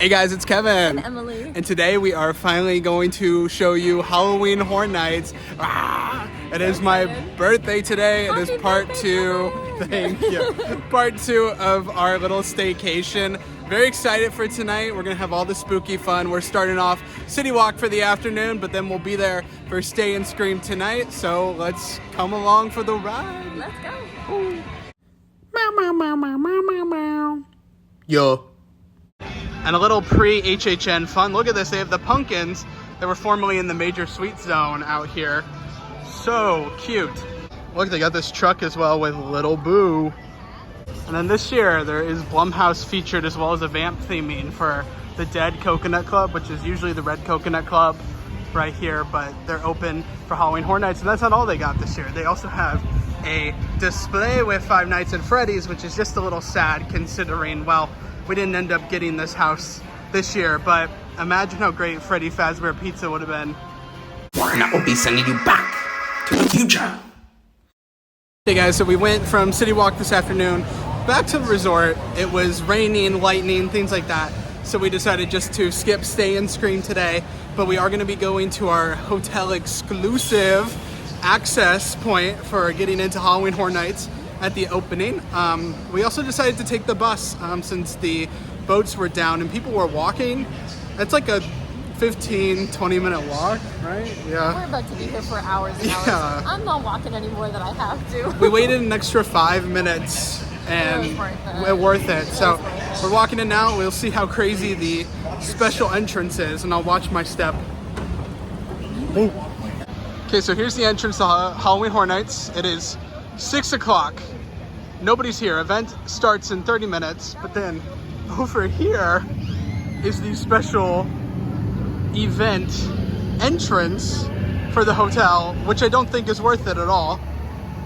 Hey guys, it's Kevin. And Emily. And today we are finally going to show you Halloween Horror Nights. It is my birthday today. It is part two. Thank you. Part two of our little staycation. Very excited for tonight. We're gonna have all the spooky fun. We're starting off City Walk for the afternoon, but then we'll be there for Stay and Scream tonight. So let's come along for the ride. Let's go. Ooh. Meow, meow, meow, meow, meow, meow, meow. Yo. And a little pre-HHN fun. Look at this. They have the pumpkins that were formerly in the major suite zone out here. So cute. Look, they got this truck as well with Little Boo. And then this year, there is Blumhouse featured as well as a vamp theming for the Dead Coconut Club, which is usually the Red Coconut Club right here, but they're open for Halloween Horror Nights. And that's not all they got this year. They also have a display with Five Nights at Freddy's, which is just a little sad considering, well, we didn't end up getting this house this year, but imagine how great Freddy Fazbear Pizza would have been. And I will be sending you back to the future. Hey guys, so we went from City Walk this afternoon back to the resort. It was raining, lightning, things like that. So we decided just to skip Stay and Scream today, but we are going to be going to our hotel exclusive access point for getting into Halloween Horror Nights at the opening. We also decided to take the bus since the boats were down and people were walking. It's like a 15-20 minute walk, right? Yeah. We're about to be here for hours and hours. Yeah. I'm not walking any more than I have to. We waited an extra 5 minutes and It was worth it. So we're walking in now. We'll see how crazy the special entrance is, and I'll watch my step. Okay, so here's the entrance to Halloween Horror Nights. It is 6 o'clock. Nobody's here. Event starts in 30 minutes, but then over here is the special event entrance for the hotel, which I don't think is worth it at all.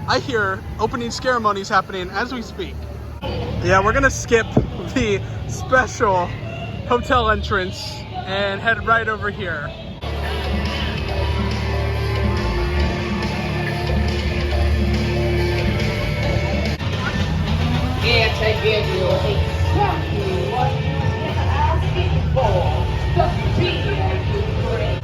I hear opening ceremonies happening as we speak. Yeah, we're gonna skip the special hotel entrance and head right over here. Yes, I give you exactly what you've been asking for. Just be like you great.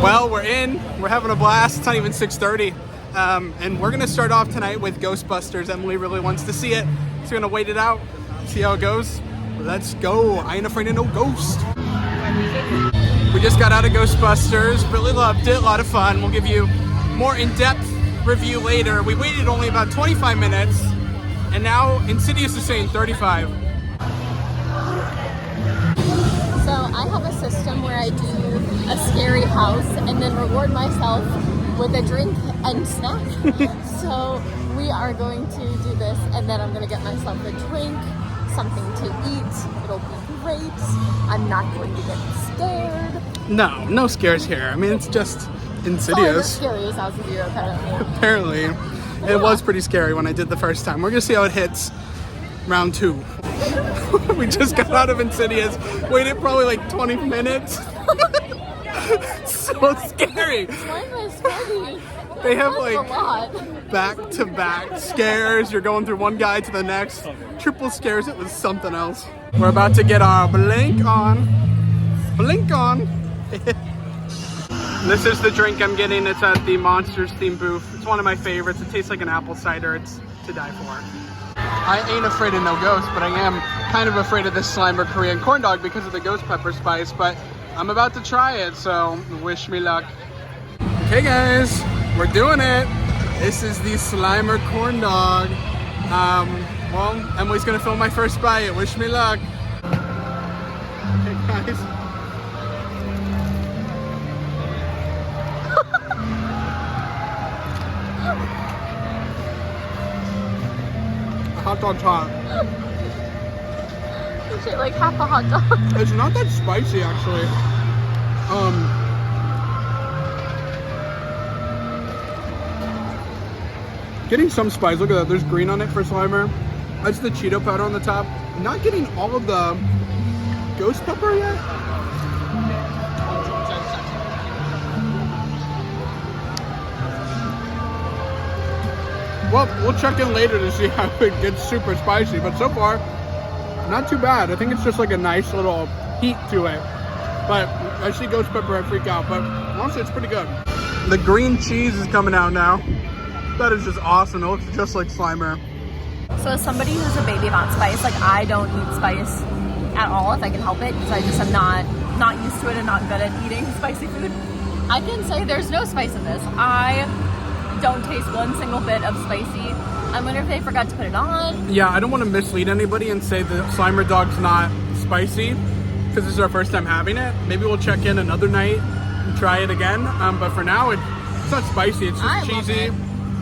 Well, we're in. We're having a blast. It's not even 6:30. And we're gonna start off tonight with Ghostbusters. Emily really wants to see it. So we're gonna wait it out, see how it goes. Let's go. I ain't afraid of no ghost. We just got out of Ghostbusters. Really loved it. A lot of fun. We'll give you more in-depth review later. We waited only about 25 minutes, and now Insidious is saying 35. So I have a system where I do a scary house and then reward myself with a drink and snack. So we are going to do this, and then I'm going to get myself a drink, something to eat. It'll be great. I'm not going to get scared. No scares here. I mean, it's just Insidious. Probably as scary as House of Zero, apparently. Apparently. It was pretty scary when I did the first time. We're gonna see how it hits round 2. We just got out of Insidious, waited probably like 20 minutes. So scary. Mine was funny. They have That's like a lot. back-to-back scares. You're going through one guy to the next. Triple scares, it was something else. We're about to get our blink on. Blink on. This is the drink I'm getting. It's at the Monsters theme booth. It's one of my favorites. It tastes like an apple cider. It's to die for. I ain't afraid of no ghosts, but I am kind of afraid of this Slimer Korean corn dog because of the ghost pepper spice, but I'm about to try it, so wish me luck. Okay guys, we're doing it. This is the Slimer corn dog. Well, Emily's gonna film my first bite. Wish me luck. Okay guys. Hot dog's hot. You should like half a hot dog. It's not that spicy actually. Getting some spice. Look at that. There's green on it for Slimer. That's the Cheeto powder on the top. Not getting all of the ghost pepper yet. Well, we'll check in later to see how it gets super spicy, but so far, not too bad. I think it's just like a nice little heat to it. But I see ghost pepper, I freak out, but honestly, it's pretty good. The green cheese is coming out now. That is just awesome. It looks just like Slimer. So as somebody who's a baby about spice, like I don't eat spice at all if I can help it, because I just am not used to it and not good at eating spicy food. I can say there's no spice in this. I don't taste one single bit of spicy. I wonder if they forgot to put it on. Yeah, I don't want to mislead anybody and say the Slimer dog's not spicy, because this is our first time having it. Maybe we'll check in another night and try it again. But for now, it's not spicy. It's just cheesy.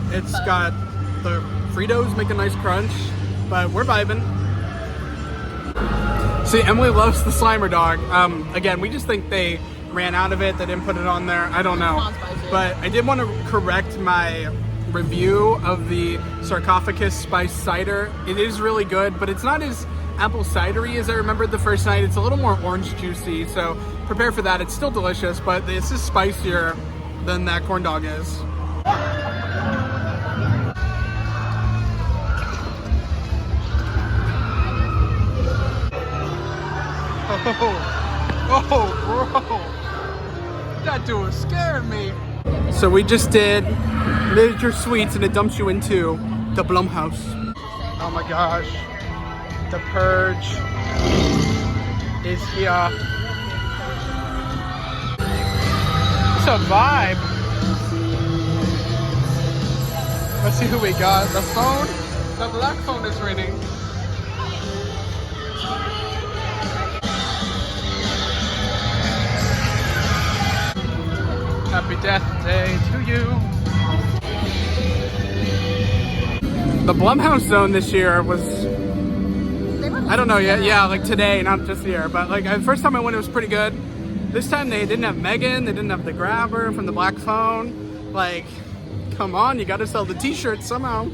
It's got the Fritos make a nice crunch, but we're vibing. See, Emily loves the Slimer dog. Again, we just think they ran out of it. They didn't put it on there. I don't know. But I did want to correct my review of the sarcophagus spice cider. It is really good, but it's not as apple cidery as I remembered the first night. It's a little more orange juicy, so prepare for that. It's still delicious, but this is spicier than that corn dog is. Oh, bro. That dude was scaring me. So we just did Major Sweets and it dumps you into the Blumhouse. Oh my gosh. The Purge is here. It's a vibe. Let's see who we got. The phone. The black phone is ringing. Happy Death Day to you. The Blumhouse zone this year was, I don't know yet. Yeah, like today, not just here. But like the first time I went, it was pretty good. This time they didn't have Megan. They didn't have the grabber from the black phone. Like, come on, you got to sell the t-shirts somehow.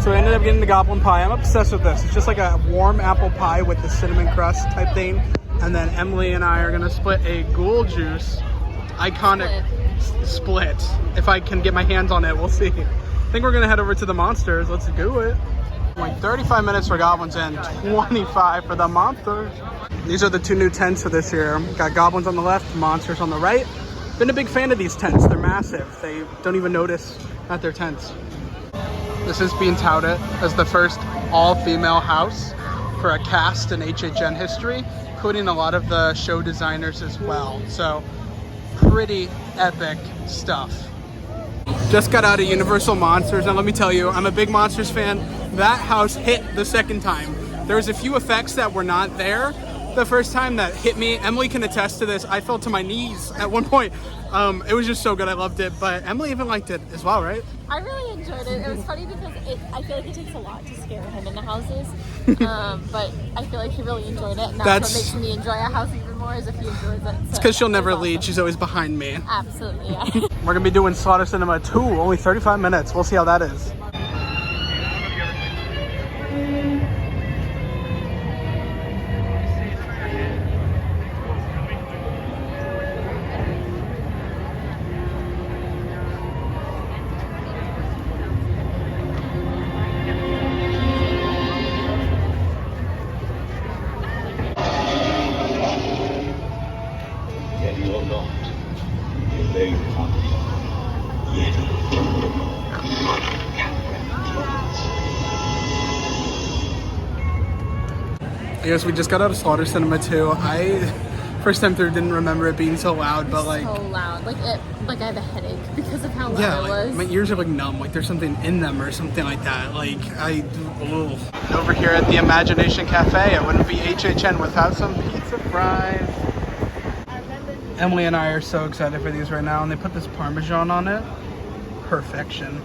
So I ended up getting the goblin pie. I'm obsessed with this. It's just like a warm apple pie with the cinnamon crust type thing. And then Emily and I are gonna split a ghoul juice. Iconic split. If I can get my hands on it, we'll see. I think we're gonna head over to the monsters. Let's do it. Like 35 minutes for goblins and 25 for the monsters. These are the two new tents for this year. Got goblins on the left, monsters on the right. Been a big fan of these tents. They're massive. They don't even notice that they're tents. This is being touted as the first all-female house for a cast in HHN history, including a lot of the show designers as well. So pretty epic stuff. Just got out of Universal Monsters, and let me tell you, I'm a big Monsters fan. That house hit the second time. There was a few effects that were not there the first time that hit me. Emily can attest to this. I fell to my knees at one point. It was just so good. I loved it. But Emily even liked it as well, right? I really enjoyed it. It was funny because I feel like it takes a lot to scare him in the houses. But I feel like he really enjoyed it. And that's what makes me enjoy a house even more, is if he enjoys it. So it's because she'll never lead. She's always behind me. Absolutely, yeah. We're going to be doing Slaughter Cinema 2, only 35 minutes. We'll see how that is. I guess we just got out of Slaughter Cinema 2. First time through, didn't remember it being so loud, but like... So loud. Like I have a headache because of how loud yeah, it was. My ears are like numb, like there's something in them or something like that. Like, Over here at the Imagination Cafe, it wouldn't be HHN without some pizza fries. Emily and I are so excited for these right now, and they put this Parmesan on it. Perfection.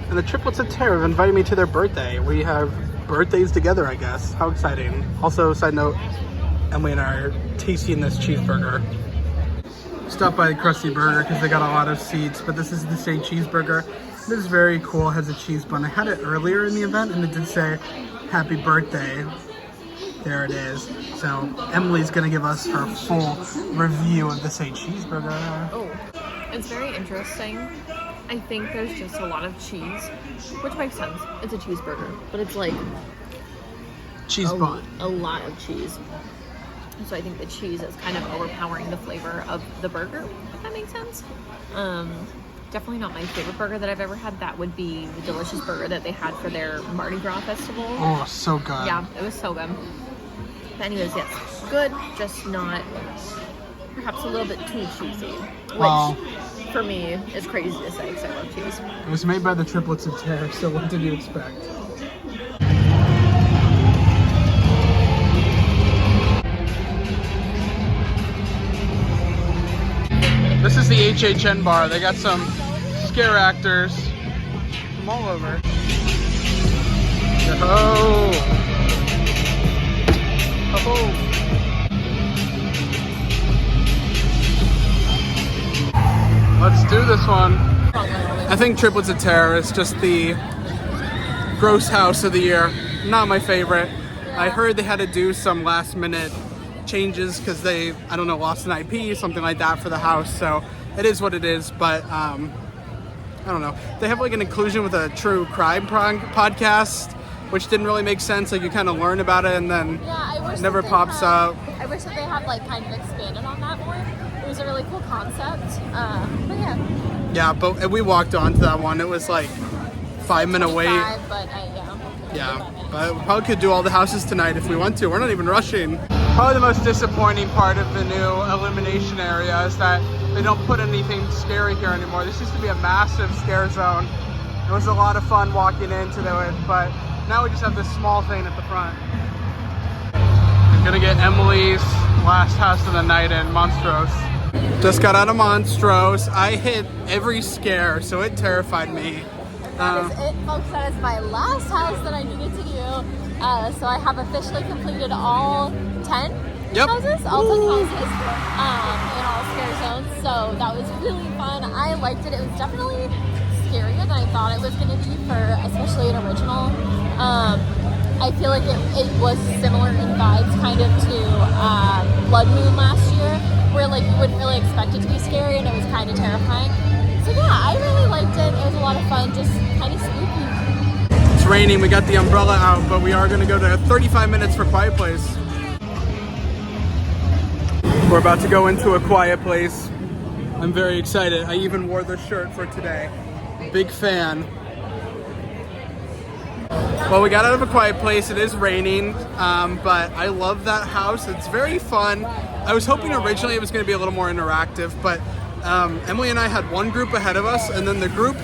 And the Triplets of Terror have invited me to their birthday. We have birthdays together, I guess. How exciting. Also, side note, Emily and I are tasting this cheeseburger. Stopped by the Krusty Burger because they got a lot of seats, but this is the steak cheeseburger. This is very cool. It has a cheese bun. I had it earlier in the event and it did say happy birthday. There it is. So Emily's gonna give us her full review of this cheeseburger. Oh, it's very interesting. I think there's just a lot of cheese, which makes sense. It's a cheeseburger, but it's like Cheese bun. a lot of cheese. So I think the cheese is kind of overpowering the flavor of the burger, if that makes sense. Definitely not my favorite burger that I've ever had. That would be the delicious burger that they had for their Mardi Gras festival. Oh, so good. Yeah, it was so good. But anyways, yes, good, just not perhaps a little bit too cheesy, which for me is crazy to say because I love cheese. It was made by the triplets of terror, so what did you expect? This is the HHN bar. They got some scare actors from all over. Oh. Oh. Let's do this one. I think Triplets of Terror is just the gross house of the year. Not my favorite. I heard they had to do some last minute changes because they, I don't know, lost an IP, something like that for the house. So it is what it is, but I don't know. They have like an inclusion with a true crime podcast, which didn't really make sense. Like you kind of learn about it and then it never pops up. I wish that they had like kind of expanded on that more. It was a really cool concept, but yeah. Yeah, but we walked on to that one. It was like 5-minute wait. But yeah, but we probably could do all the houses tonight if we want to. We're not even rushing. Probably the most disappointing part of the new elimination area is that they don't put anything scary here anymore. This used to be a massive scare zone. It was a lot of fun walking into it, but now we just have this small thing at the front. I'm gonna get Emily's last house of the night in Monstrose. Just got out of Monstrose. I hit every scare, so it terrified me. That is it, folks. That is my last house that I needed to do. So I have officially completed all 10 houses, all 10 houses in all scare zones. So that was really fun. I liked it. It was definitely scarier than I thought it was going to be for especially an original. I feel like it was similar in vibes kind of to Blood Moon last year, where like you wouldn't really expect it to be scary and it was kind of terrifying. So yeah, I really liked it. It was a lot of fun, just kind of spooky. It's raining, we got the umbrella out, but we are gonna go to 35 minutes for Quiet Place. We're about to go into a quiet place. I'm very excited. I even wore this shirt for today. Big fan. Well, we got out of a quiet place. It is raining, but I love that house. It's very fun. I was hoping originally it was going to be a little more interactive, but Emily and I had one group ahead of us, and then the group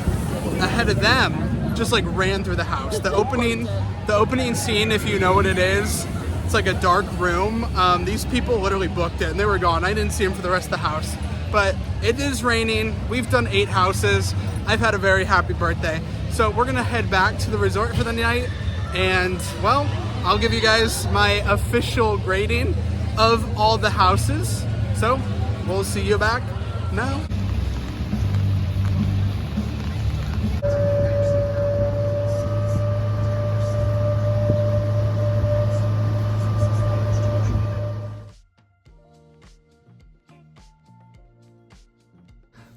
ahead of them just like ran through the house. The opening scene, if you know what it is, it's like a dark room. These people literally booked it, and they were gone. I didn't see them for the rest of the house. But it is raining. We've done 8 houses. I've had a very happy birthday. So we're gonna head back to the resort for the night, and well, I'll give you guys my official grading of all the houses. So we'll see you back now.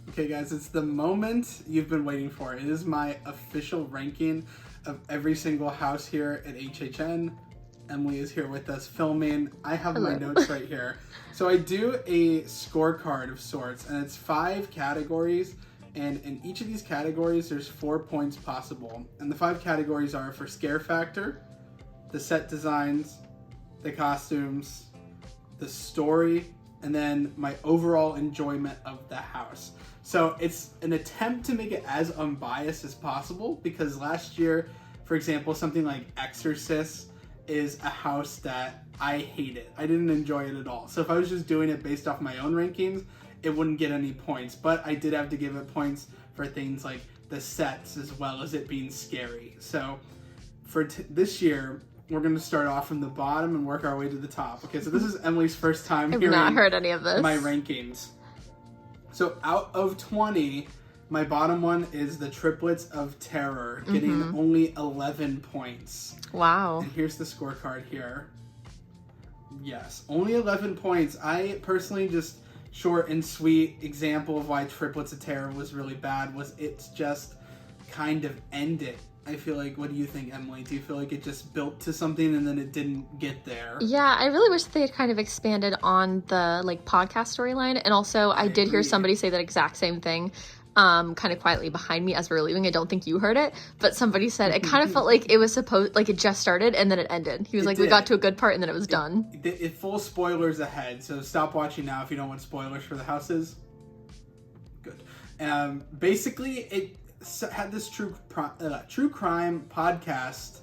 Okay guys, it's the moment you've been waiting for. It is my official ranking of every single house here at HHN. Emily is here with us filming. I have my notes right here. So I do a scorecard of sorts, and it's 5 categories, and in each of these categories there's 4 points possible. And the 5 categories are for scare factor, the set designs, the costumes, the story, and then my overall enjoyment of the house. So it's an attempt to make it as unbiased as possible, because last year, for example, something like Exorcist is a house that I hated. I didn't enjoy it at all. So if I was just doing it based off my own rankings, it wouldn't get any points, but I did have to give it points for things like the sets as well as it being scary. So for this year, we're going to start off from the bottom and work our way to the top. Okay, so this is Emily's first time hearing not heard any of this. My rankings. So out of 20, My bottom one is the Triplets of Terror, getting only 11 points. Wow. And here's the scorecard here. Yes, only 11 points. I personally just, short and sweet example of why Triplets of Terror was really bad was it's just kind of ended. I feel like, what do you think, Emily? Do you feel like it just built to something and then it didn't get there? Yeah, I really wish they had kind of expanded on the like podcast storyline. And also I did hear somebody say that exact same thing kind of quietly behind me as we were leaving. I don't think you heard it, but somebody said it kind of felt like it was supposed, like it just started and then it ended. He was like, we got to a good part and then it was done. It full spoilers ahead, so stop watching now if you don't want spoilers for the houses. Good. Basically, it had this true crime podcast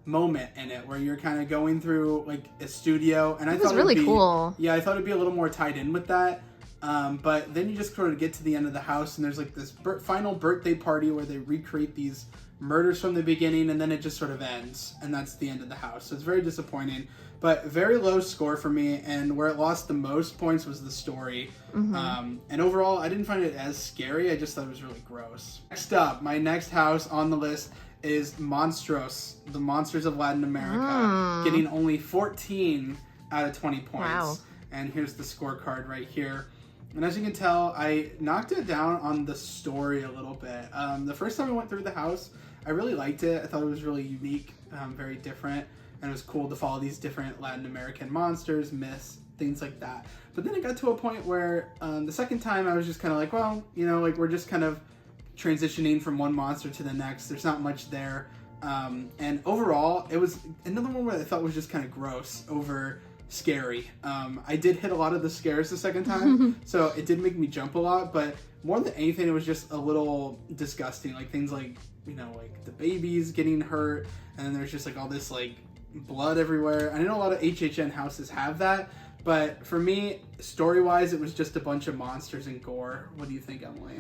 moment in it where you're kind of going through like a studio, and I thought it was really cool. Yeah, I thought it'd be a little more tied in with that. But then you just sort of get to the end of the house, and there's like this final birthday party where they recreate these murders from the beginning, and then it just sort of ends, and that's the end of the house. So it's very disappointing, but very low score for me, and where it lost the most points was the story. And overall, I didn't find it as scary. I just thought it was really gross. Next up, my next house on the list is Monstros, the Monsters of Latin America, getting only 14 out of 20 points. Wow. And here's the scorecard right here. And as you can tell, I knocked it down on the story a little bit. The first time I went through the house, I really liked it. I thought it was really unique, very different, and it was cool to follow these different Latin American monsters, myths, things like that. But then it got to a point where the second time I was just kind of like, well, you know, like we're just kind of transitioning from one monster to the next. There's not much there. And overall, it was another one where I thought was just kind of gross over scary. I did hit a lot of the scares the second time, so it did make me jump a lot, but more than anything, it was just a little disgusting. Like things like, you know, like the babies getting hurt, and then there's just like all this like blood everywhere. I know a lot of HHN houses have that, but for me, story-wise, it was just a bunch of monsters and gore. What do you think, Emily?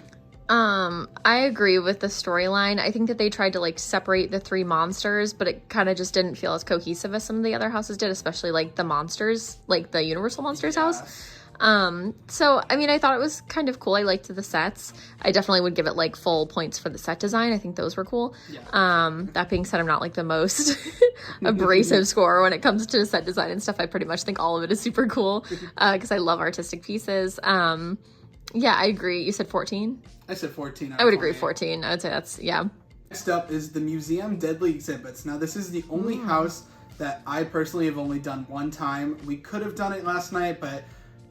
I agree with the storyline. I think that they tried to like separate the three monsters, but it kind of just didn't feel as cohesive as some of the other houses did, especially like the monsters, like the Universal Monsters house. So, I mean, I thought it was kind of cool. I liked the sets. I definitely would give it like full points for the set design. I think those were cool. Yeah. That being said, I'm not like the most abrasive scorer when it comes to set design and stuff. I pretty much think all of it is super cool, because I love artistic pieces. Yeah, I agree. You said 14? I said 14. I would agree 14. I would say that's, yeah. Next up is the Museum Deadly Exhibits. Now, this is the only house that I personally have only done one time. We could have done it last night, but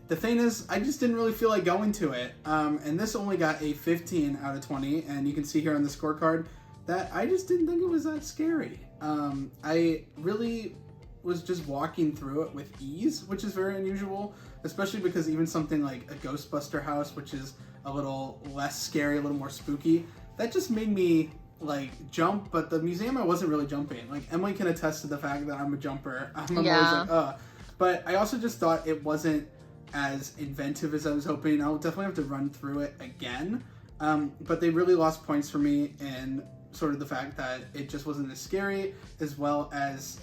the thing is, I just didn't really feel like going to it. And this only got a 15 out of 20, and you can see here on the scorecard that I just didn't think it was that scary. I really was just walking through it with ease, which is very unusual, especially because even something like a Ghostbuster house, which is a little less scary, a little more spooky, that just made me like jump. But the museum, I wasn't really jumping. Like Emily can attest to the fact that I'm a jumper. I'm always like, But I also just thought it wasn't as inventive as I was hoping. I'll definitely have to run through it again. But they really lost points for me in sort of the fact that it just wasn't as scary, as well as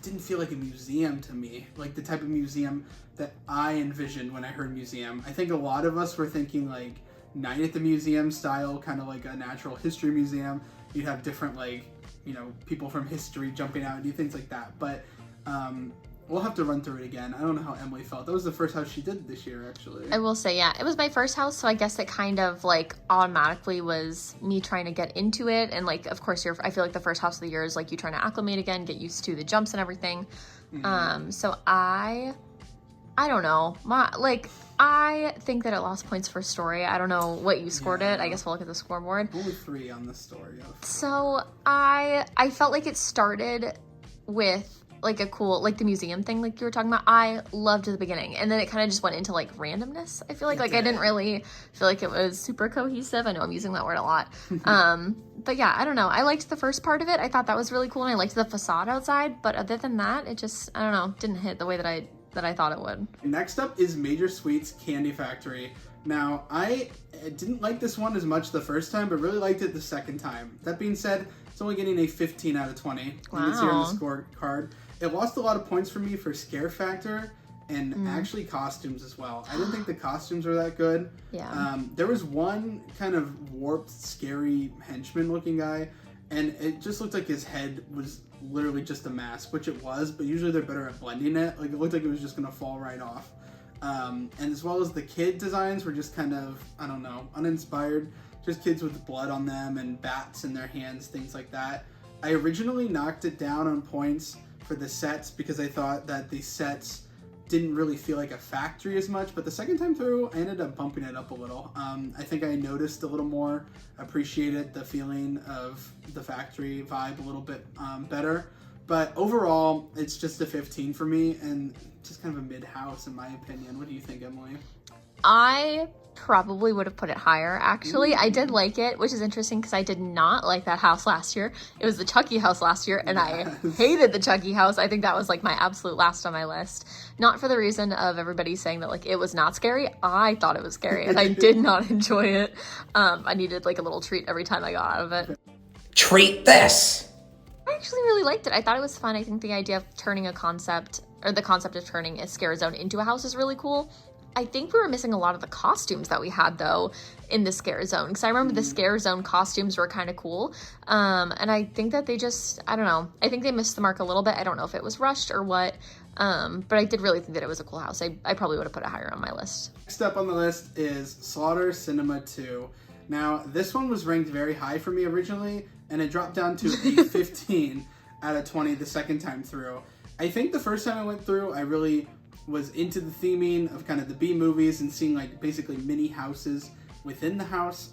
didn't feel like a museum to me, like the type of museum that I envisioned when I heard museum. I think a lot of us were thinking like Night at the Museum style, kind of like a natural history museum. You'd have different like, you know, people from history jumping out and do things like that. But we'll have to run through it again. I don't know how Emily felt. That was the first house she did this year, actually. I will say, yeah, it was my first house, so I guess it kind of like automatically was me trying to get into it. And like, of course, I feel like the first house of the year is like you trying to acclimate again, get used to the jumps and everything. So I don't know. I think that it lost points for story. I don't know what you scored it. I guess we'll look at the scoreboard. Only 3 on the story. So I felt like it started with like a cool, like the museum thing like you were talking about. I loved the beginning, and then it kind of just went into like randomness. I feel like I didn't really feel like it was super cohesive. I know I'm using that word a lot. But yeah, I don't know. I liked the first part of it. I thought that was really cool, and I liked the facade outside, but other than that, it just, I don't know, didn't hit the way that I thought it would. Next up is Major Sweets Candy Factory. Now, I didn't like this one as much the first time, but really liked it the second time. That being said, it's only getting a 15 out of 20. Wow. You can see on the scorecard. It lost a lot of points for me for scare factor, and actually costumes as well. I didn't think the costumes were that good. Yeah. There was one kind of warped, scary henchman looking guy, and it just looked like his head was literally just a mask, which it was, but usually they're better at blending it. Like, it looked like it was just gonna fall right off. And as well as the kid designs were just kind of, I don't know, uninspired. Just kids with blood on them and bats in their hands, things like that. I originally knocked it down on points for the sets because I thought that the sets didn't really feel like a factory as much, but the second time through, I ended up bumping it up a little. I think I noticed a little more, appreciated the feeling of the factory vibe a little bit better. But overall, it's just a 15 for me, and just kind of a mid-house in my opinion. What do you think, Emily? I probably would have put it higher, actually. I did like it, which is interesting because I did not like that house last year. It was the Chucky house last year, and I hated the Chucky house. I think that was like my absolute last on my list. Not for the reason of everybody saying that like it was not scary. I thought it was scary, and I did not enjoy it. I needed like a little treat every time I got out of it. Treat this! I actually really liked it. I thought it was fun. I think the idea of turning a concept, or the concept of turning a scare zone into a house is really cool. I think we were missing a lot of the costumes that we had, though, in the scare zone. Because I remember the scare zone costumes were kind of cool. And I think that they just, I don't know. I think they missed the mark a little bit. I don't know if it was rushed or what. But I did really think that it was a cool house. I probably would have put it higher on my list. Next up on the list is Slaughter Cinema 2. Now, this one was ranked very high for me originally, and it dropped down to a 15 out of 20 the second time through. I think the first time I went through, I really was into the theming of kind of the B movies and seeing like basically mini houses within the house.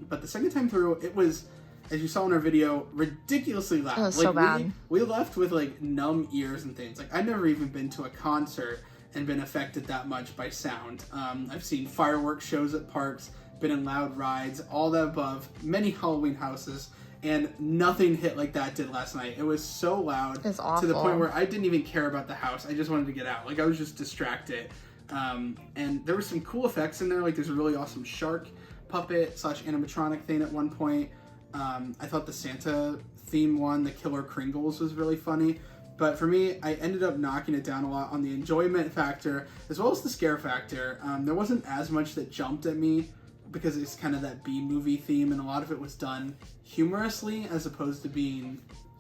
But the second time through, it was, as you saw in our video, ridiculously loud. It was so bad. We left with like numb ears and things. Like, I've never even been to a concert and been affected that much by sound. I've seen fireworks shows at parks, been in loud rides, all the above, many Halloween houses, and nothing hit like that did last night. It was so loud. It's awful. To the point where I didn't even care about the house. I just wanted to get out. Like, I was just distracted. And there were some cool effects in there. Like, there's a really awesome shark puppet / animatronic thing at one point. I thought the Santa theme one, the Killer Kringles, was really funny. But for me, I ended up knocking it down a lot on the enjoyment factor as well as the scare factor. There wasn't as much that jumped at me because it's kind of that B-movie theme, and a lot of it was done humorously as opposed to being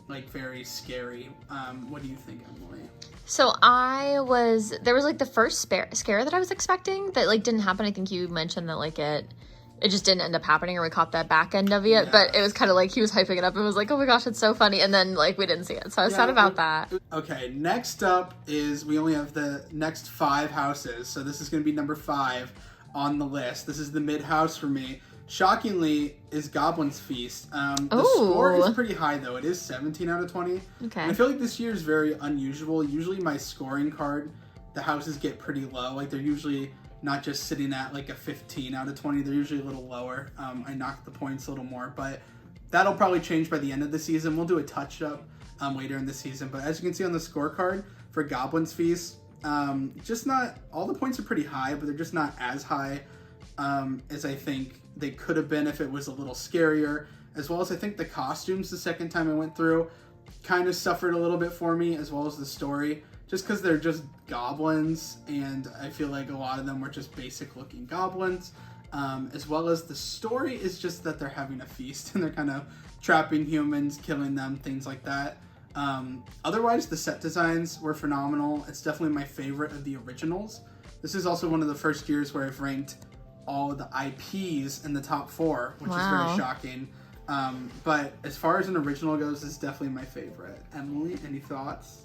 like very scary. What do you think, Emily? So there was like the first scare that I was expecting that like didn't happen. I think you mentioned that like it just didn't end up happening, or we caught the back end of it. Yeah. But it was kind of like he was hyping it up and was like, oh my gosh, it's so funny. And then like we didn't see it. So I was sad about that. Okay, next up is, we only have the next 5 houses. So this is going to be number 5 on the list. This is the mid house for me. Shockingly, is Goblin's Feast. The score is pretty high, though. It is 17 out of 20. Okay. And I feel like this year is very unusual. Usually my scoring card, the houses get pretty low. Like, they're usually not just sitting at like a 15 out of 20. They're usually a little lower. I knocked the points a little more, but that'll probably change by the end of the season. We'll do a touch-up later in the season. But as you can see on the scorecard for Goblin's Feast, just not, all the points are pretty high, but they're just not as high as I think they could have been if it was a little scarier. As well as I think the costumes the second time I went through kind of suffered a little bit for me, as well as the story, just because they're just goblins, and I feel like a lot of them were just basic looking goblins. As well as the story is just that they're having a feast and they're kind of trapping humans, killing them, things like that. Otherwise, the set designs were phenomenal. It's definitely my favorite of the originals. This is also one of the first years where I've ranked all of the IPs in the top 4, which is very shocking. But as far as an original goes, it's definitely my favorite. Emily, any thoughts?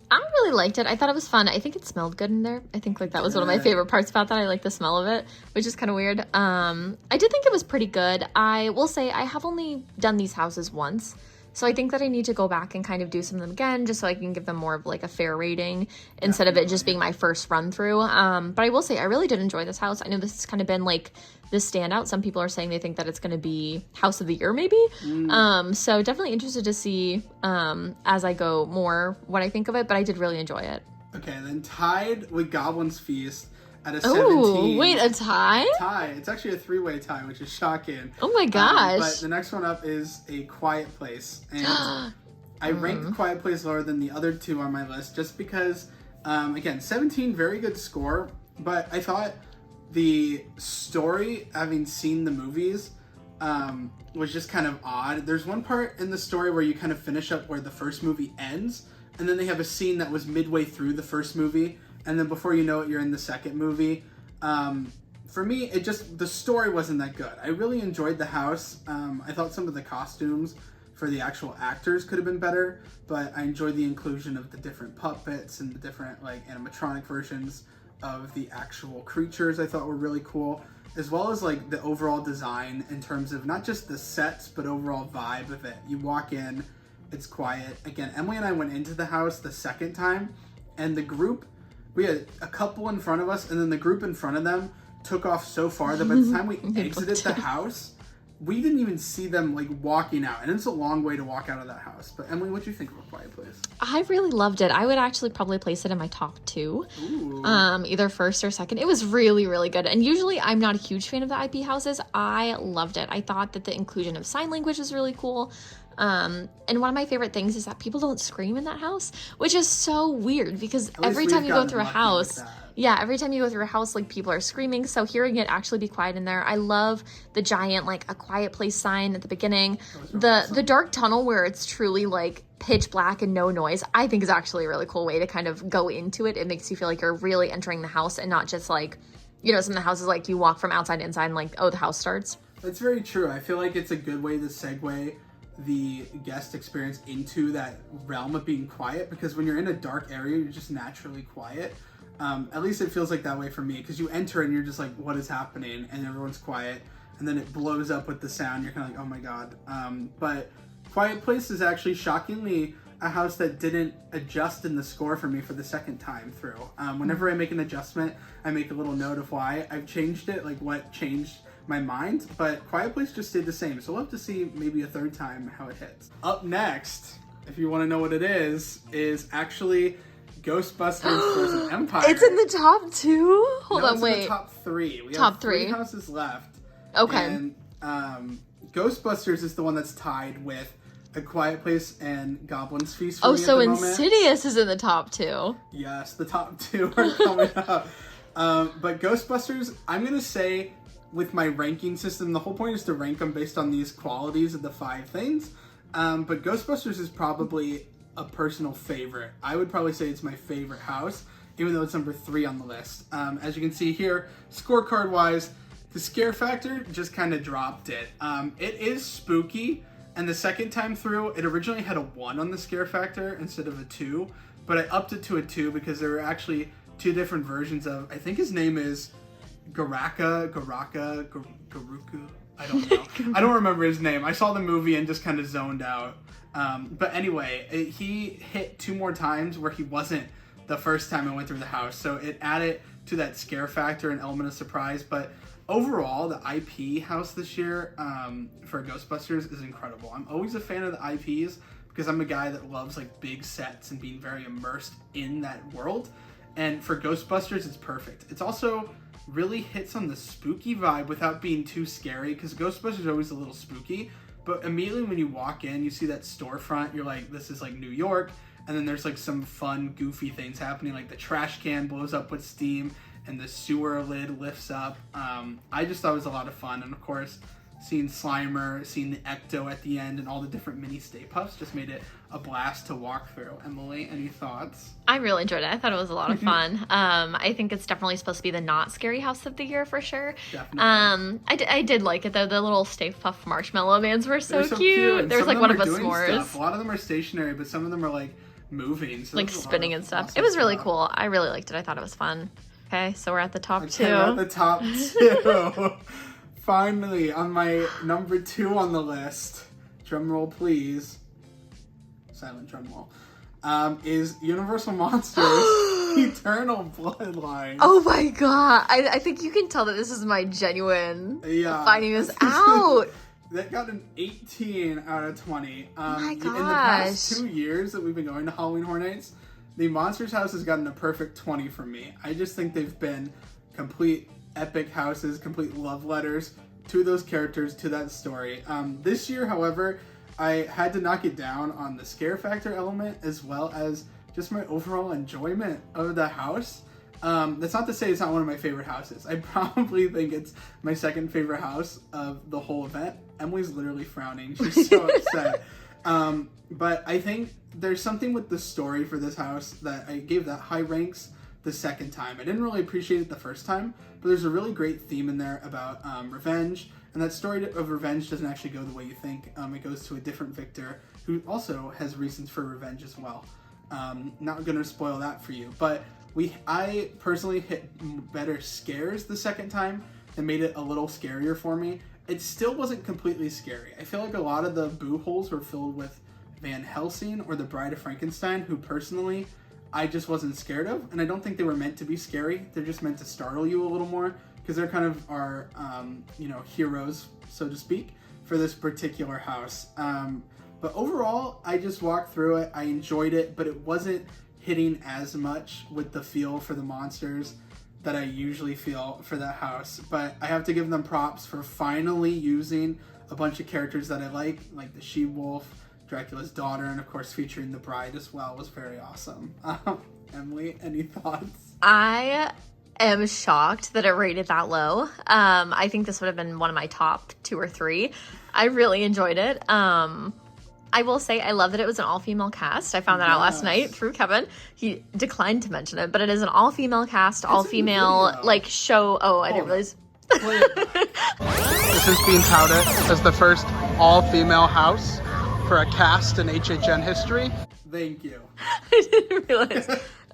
I really liked it. I thought it was fun. I think it smelled good in there. I think like that was one of my favorite parts about that. I like the smell of it, which is kind of weird. I did think it was pretty good. I will say I have only done these houses once. So I think that I need to go back and kind of do some of them again, just so I can give them more of like a fair rating instead of it just being my first run through. But I will say I really did enjoy this house. I know this has kind of been like this standout. Some people are saying they think that it's going to be house of the year maybe. So definitely interested to see as I go more what I think of it, but I did really enjoy it. Okay, then tied with Goblin's Feast at a 17. Oh, wait, a tie? Tie. It's actually a 3-way tie, which is shocking. Oh my gosh. But the next one up is A Quiet Place. And I ranked Quiet Place lower than the other 2 on my list just because Again, 17, very good score, but I thought the story, having seen the movies, was just kind of odd. There's one part in the story where you kind of finish up where the first movie ends, and then they have a scene that was midway through the first movie, and then before you know it, you're in the second movie. For me, the story wasn't that good. I really enjoyed the house. I thought some of the costumes for the actual actors could have been better, but I enjoyed the inclusion of the different puppets and the different like animatronic versions of the actual creatures. I thought were really cool, as well as like the overall design in terms of not just the sets, but overall vibe of it. You walk in, it's quiet. Again, Emily and I went into the house the second time, and the group, we had a couple in front of us, and then the group in front of them took off so far that by the time we exited the house, we didn't even see them like walking out, and it's a long way to walk out of that house. But Emily, what do you think of A Quiet Place? I really loved it. I would actually probably place it in my top 2. Ooh. Either first or second. It was really, really good. And usually I'm not a huge fan of the IP houses. I loved it. I thought that the inclusion of sign language was really cool. And one of my favorite things is that people don't scream in that house, which is so weird because every time you go through a house, every time you go through a house, like people are screaming. So hearing it actually be quiet in there. I love the giant, like A Quiet Place sign at the beginning, the dark tunnel where it's truly like pitch black and no noise. I think is actually a really cool way to kind of go into it. It makes you feel like you're really entering the house and not just like, you know, some of the houses like you walk from outside to inside and like, oh, the house starts. That's very true. I feel like it's a good way to segue the guest experience into that realm of being quiet, because when you're in a dark area, you're just naturally quiet. At least it feels like that way for me, because you enter and you're just like, what is happening? And everyone's quiet, and then it blows up with the sound. You're kind of like, oh my god. But Quiet Place is actually shockingly a house that didn't adjust in the score for me for the second time through. Whenever I make an adjustment, I make a little note of why I've changed it, like what changed my mind, but Quiet Place just stayed the same. So we'll have to see maybe a third time how it hits. Up next, if you want to know what it is actually Ghostbusters Frozen Empire. It's in the top 2? Hold no, on, it's wait. in the top 3. We top have 3 3 houses left. Okay. And Ghostbusters is the one that's tied with A Quiet Place and Goblin's Feast for Oh, me so at the moment. Insidious is in the top 2. Yes, the top 2 are coming up. But Ghostbusters, I'm going to say, with my ranking system, the whole point is to rank them based on these qualities of the 5 things. But Ghostbusters is probably a personal favorite. I would probably say it's my favorite house, even though it's number 3 on the list. As you can see here, scorecard-wise, the scare factor just kind of dropped it. It is spooky, and the second time through, it originally had a 1 on the scare factor instead of a 2, but I upped it to a 2 because there were actually 2 different versions of, I think his name is Garuku. I don't know. I don't remember his name. I saw the movie and just kind of zoned out. But anyway, he hit 2 more times where he wasn't the first time I went through the house. So it added to that scare factor and element of surprise. But overall, the IP house this year for Ghostbusters is incredible. I'm always a fan of the IPs because I'm a guy that loves like big sets and being very immersed in that world. And for Ghostbusters, it's perfect. It's also really hits on the spooky vibe without being too scary, because Ghostbusters is always a little spooky, but immediately when you walk in, you see that storefront, you're like, this is like New York, and then there's like some fun, goofy things happening, like the trash can blows up with steam, and the sewer lid lifts up. I just thought it was a lot of fun, and of course, seeing Slimer, seeing the Ecto at the end, and all the different mini Stay Puffs just made it a blast to walk through. Emily, any thoughts? I really enjoyed it. I thought it was a lot of fun. I think it's definitely supposed to be the not scary house of the year for sure. Definitely. I did like it though. The little Stay Puft Marshmallow Mans were so cute. There was like one of the s'mores. Stuff. A lot of them are stationary, but some of them are like moving. So like spinning and stuff. It was really cool. I really liked it. I thought it was fun. Okay, so we're at the top 2. We're at the top 2. Finally, on my number 2 on the list, drum roll please, silent drum roll, is Universal Monsters Eternal Bloodline. Oh my god, I think you can tell that this is my genuine finding this out. That got an 18 out of 20. Oh my gosh. In the past 2 years that we've been going to Halloween Horror Nights, the Monsters house has gotten a perfect 20 from me. I just think they've been complete epic houses, complete love letters to those characters, to that story. This year, however, I had to knock it down on the scare factor element, as well as just my overall enjoyment of the house. That's not to say it's not one of my favorite houses. I probably think it's my second favorite house of the whole event. Emily's literally frowning. She's so upset. But I think there's something with the story for this house that I gave that high ranks the second time. I didn't really appreciate it the first time, but there's a really great theme in there about revenge. And that story of revenge doesn't actually go the way you think. It goes to a different Victor who also has reasons for revenge as well. Not gonna spoil that for you, but I personally hit better scares the second time and made it a little scarier for me. It still wasn't completely scary. I feel like a lot of the boo holes were filled with Van Helsing or the Bride of Frankenstein, who personally I just wasn't scared of, and I don't think they were meant to be scary. They're just meant to startle you a little more, because they're kind of our heroes, so to speak, for this particular house. But overall, I just walked through it. I enjoyed it, but it wasn't hitting as much with the feel for the monsters that I usually feel for that house. But I have to give them props for finally using a bunch of characters that I like the she-wolf, Dracula's daughter, and of course featuring the bride as well was very awesome. Emily, any thoughts? I am shocked that it rated that low. I think this would have been one of my top 2 or 3. I really enjoyed it. I will say I love that it was an all-female cast. I found that out last night through Kevin. He declined to mention it, but it is an all-female cast, all-female show. Oh, I didn't realize. This is being touted as the first all-female house for a cast in HHN history. Thank you. I didn't realize.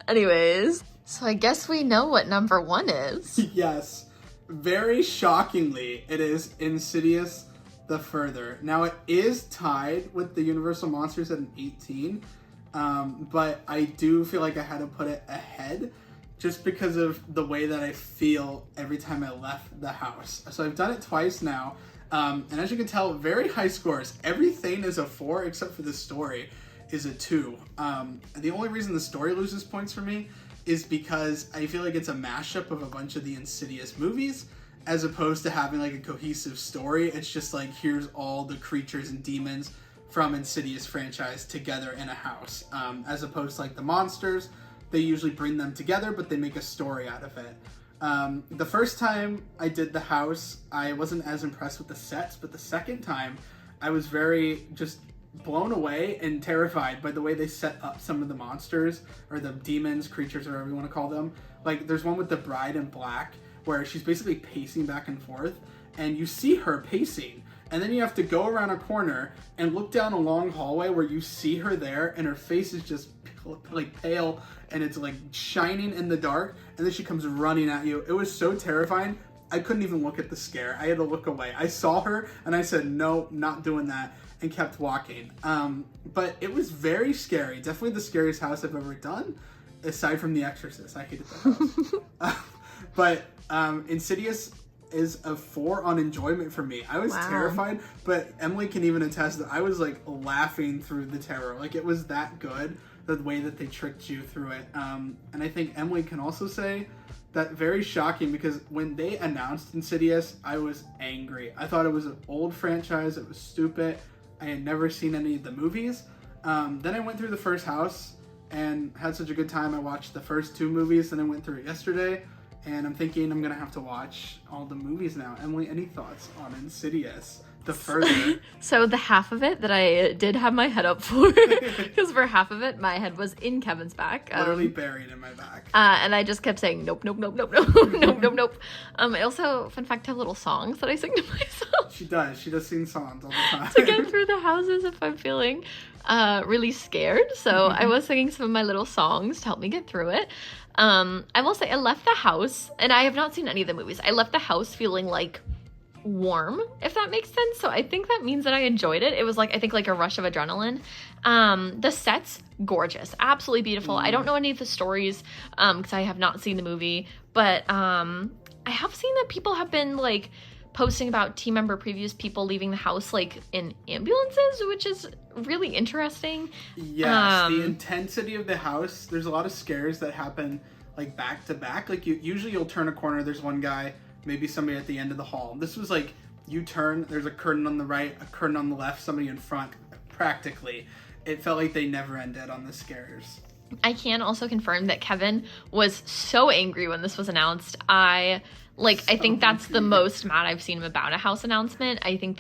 Anyways, so I guess we know what number 1 is. Yes. Very shockingly, it is Insidious The Further. Now, it is tied with the Universal Monsters at an 18, but I do feel like I had to put it ahead just because of the way that I feel every time I left the house. So I've done it twice now, and as you can tell, very high scores. Everything is a 4 except for the story is a 2. The only reason the story loses points for me is because I feel like it's a mashup of a bunch of the Insidious movies, as opposed to having like a cohesive story. It's just like, here's all the creatures and demons from Insidious franchise together in a house. As opposed to like the monsters, they usually bring them together, but they make a story out of it. The first time I did the house, I wasn't as impressed with the sets, but the second time I was very just blown away and terrified by the way they set up some of the monsters, or the demons, creatures, or whatever you want to call them. Like there's one with the bride in black, where she's basically pacing back and forth, and you see her pacing, and then you have to go around a corner and look down a long hallway where you see her there, and her face is just like pale, and it's like shining in the dark, and then she comes running at you. It was so terrifying. I couldn't even look at the scare. I had to look away. I saw her, and I said, no, not doing that, and kept walking. But it was very scary. Definitely the scariest house I've ever done, aside from The Exorcist. I hated the house. But Insidious is a 4 on enjoyment for me. I was terrified, but Emily can even attest that I was like laughing through the terror. Like it was that good, the way that they tricked you through it. And I think Emily can also say that very shocking, because when they announced Insidious, I was angry. I thought it was an old franchise. It was stupid. I had never seen any of the movies. Then I went through the first house and had such a good time. I watched the first 2 movies, then I went through it yesterday. And I'm thinking I'm gonna have to watch all the movies now. Emily, any thoughts on Insidious The Further? So the half of it that I did have my head up for, because for half of it my head was in Kevin's back, literally buried in my back, and I just kept saying nope, nope, nope, nope, nope, nope, nope, nope. I also, fun fact, have little songs that I sing to myself. She does sing songs all the time to get through the houses if I'm feeling really scared. So I was singing some of my little songs to help me get through it. I will say I left the house, and I have not seen any of the movies. I left the house feeling like warm, if that makes sense. So I think that means that I enjoyed it. It was like, I think like a rush of adrenaline. The sets, gorgeous, absolutely beautiful. I don't know any of the stories, because I have not seen the movie, but I have seen that people have been like posting about team member previews, people leaving the house like in ambulances, which is really interesting. Yes, the intensity of the house. There's a lot of scares that happen like back to back. Like usually you'll turn a corner, there's one guy, maybe somebody at the end of the hall. This was like, you turn, there's a curtain on the right, a curtain on the left, somebody in front. Practically, it felt like they never ended on the scares. I can also confirm that Kevin was so angry when this was announced. I think that's the most mad I've seen him about a house announcement. I think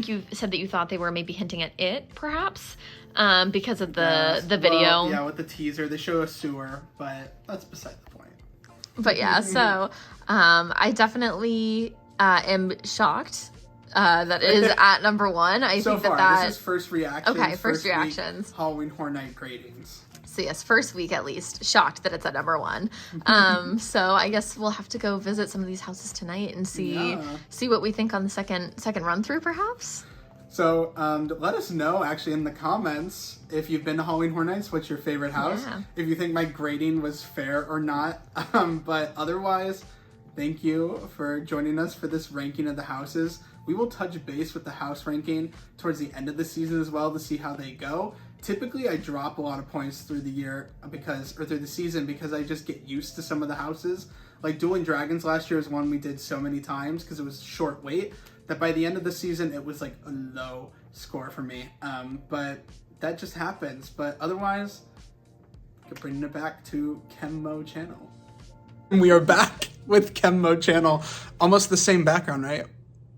you said that you thought they were maybe hinting at it, perhaps, because of the video. Well, yeah, with the teaser, they show a sewer, but that's beside the point. But yeah, so I definitely am shocked that it is at number 1. I So think far, that this is first reactions. Okay, first week reactions. Halloween Horror Night gradings. So yes, first week at least, shocked that it's at number 1. So I guess we'll have to go visit some of these houses tonight and see what we think on the second run through, perhaps. So let us know actually in the comments if you've been to Halloween Horror Nights. What's your favorite house? Yeah. If you think my grading was fair or not. But otherwise, thank you for joining us for this ranking of the houses. We will touch base with the house ranking towards the end of the season as well to see how they go. Typically, I drop a lot of points through the year through the season because I just get used to some of the houses. Like Dueling Dragons last year was one we did so many times because it was short wait that by the end of the season, it was like a low score for me. But that just happens. But otherwise, bringing it back to Chemo Channel. We are back with Chemo Channel. Almost the same background, right?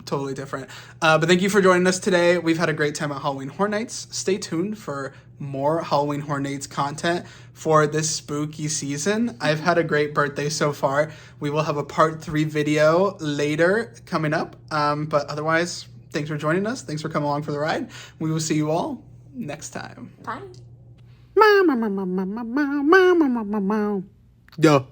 Totally different. But thank you for joining us today. We've had a great time at Halloween Horror Nights. Stay tuned for more Halloween Horror Nights content for this spooky season. I've had a great birthday so far. We will have a part 3 video later coming up. But otherwise, thanks for joining us. Thanks for coming along for the ride. We will see you all next time. Bye. Yo.